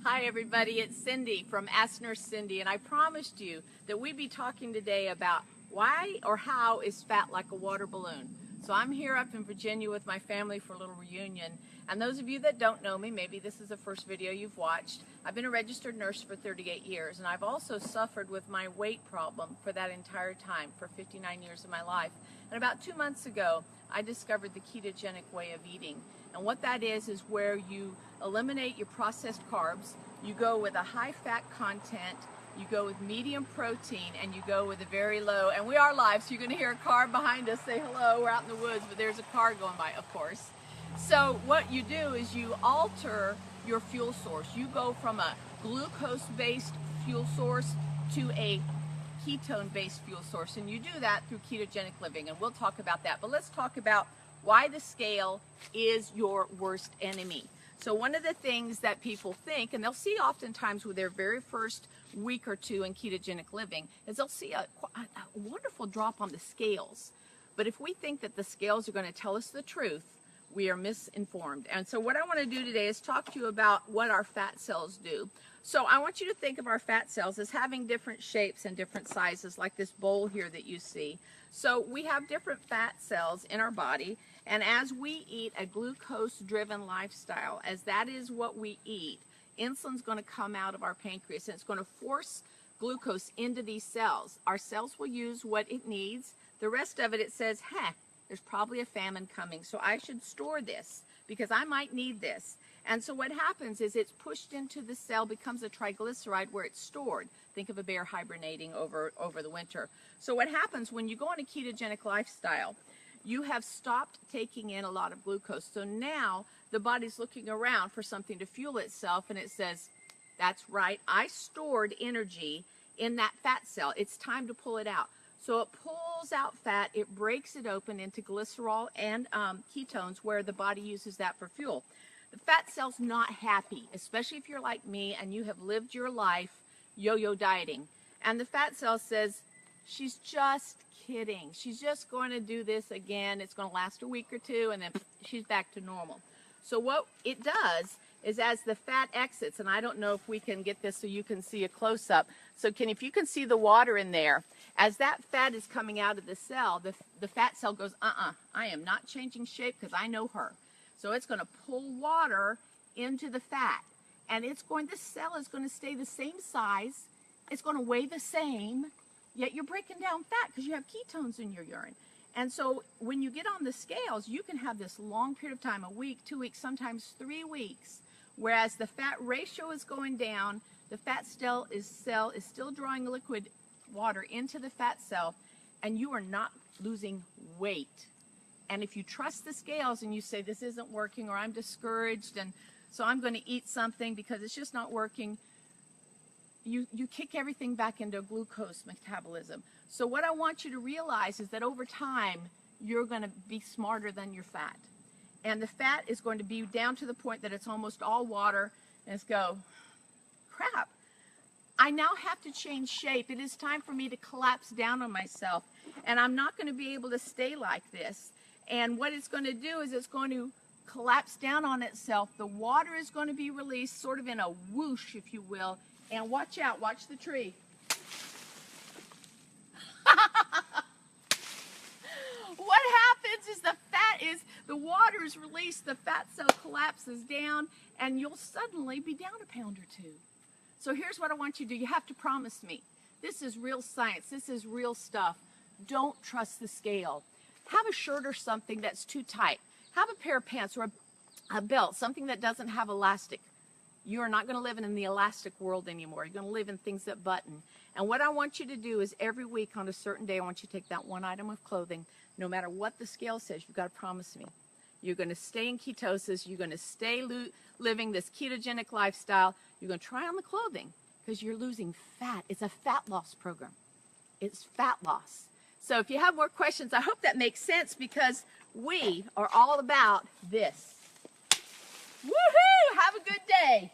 Hi everybody, it's Cindy from Ask Nurse Cindy, and I promised you that we'd be talking today about why or how is fat like a water balloon. So I'm here up in Virginia with my family for a little reunion, and those of you that don't know me, maybe this is the first video you've watched. I've been a registered nurse for 38 years, and I've also suffered with my weight problem for that entire time, for 59 years of my life. And about 2 months ago, I discovered the ketogenic way of eating. And what that is where you eliminate your processed carbs, you go with a high fat content, you go with medium protein, and you go with a very low, and we are live, so you're gonna hear a car behind us say hello. We're out in the woods, but there's a car going by, of course. So what you do is you alter your fuel source. You go from a glucose-based fuel source to a ketone-based fuel source, and you do that through ketogenic living, and we'll talk about that. But let's talk about why the scale is your worst enemy. So one of the things that people think, and they'll see oftentimes with their very first week or two in ketogenic living, is they'll see a wonderful drop on the scales. But if we think that the scales are going to tell us the truth, we are misinformed. And so what I want to do today is talk to you about what our fat cells do. So I want you to think of our fat cells as having different shapes and different sizes, like this bowl here that you see. So we have different fat cells in our body, and as we eat a glucose-driven lifestyle, as that is what we eat, insulin's going to come out of our pancreas, and it's going to force glucose into these cells. Our cells will use what it needs. The rest of it, it says, there's probably a famine coming, so I should store this because I might need this. And so what happens is it's pushed into the cell, becomes a triglyceride where it's stored. Think of a bear hibernating over the winter. So what happens when you go on a ketogenic lifestyle, you have stopped taking in a lot of glucose. So now the body's looking around for something to fuel itself, and it says, that's right, I stored energy in that fat cell. It's time to pull it out. So it pulls out fat, it breaks it open into glycerol and ketones, where the body uses that for fuel. The fat cell's not happy, especially if you're like me and you have lived your life yo-yo dieting. And the fat cell says, she's just kidding. She's just going to do this again. It's going to last a week or two, and then she's back to normal. So what it does is as the fat exits, and I don't know if we can get this so you can see a close-up. So if you can see the water in there, as that fat is coming out of the cell, the fat cell goes, I am not changing shape because I know her. So it's going to pull water into the fat, and this cell is going to stay the same size. It's going to weigh the same, yet you're breaking down fat because you have ketones in your urine. And so when you get on the scales, you can have this long period of time, a week, 2 weeks, sometimes 3 weeks, whereas the fat ratio is going down, the fat cell is still drawing liquid water into the fat cell, and you are not losing weight. And if you trust the scales and you say, this isn't working, or I'm discouraged, and so I'm going to eat something because it's just not working, you kick everything back into glucose metabolism. So what I want you to realize is that over time, you're going to be smarter than your fat. And the fat is going to be down to the point that it's almost all water, and it's go, crap, I now have to change shape. It is time for me to collapse down on myself, and I'm not going to be able to stay like this. And what it's going to do is it's going to collapse down on itself. The water is going to be released sort of in a whoosh, if you will. And watch out, watch the tree. What happens is the water is released, the fat cell collapses down, and you'll suddenly be down a pound or two. So here's what I want you to do. You have to promise me. This is real science. This is real stuff. Don't trust the scale. Have a shirt or something that's too tight. Have a pair of pants or a belt, something that doesn't have elastic. You are not going to live in the elastic world anymore. You're going to live in things that button. And what I want you to do is every week on a certain day, I want you to take that one item of clothing, no matter what the scale says, you've got to promise me. You're going to stay in ketosis. You're going to stay living this ketogenic lifestyle. You're going to try on the clothing because you're losing fat. It's a fat loss program. It's fat loss. So if you have more questions, I hope that makes sense because we are all about this. Woohoo! Have a good day.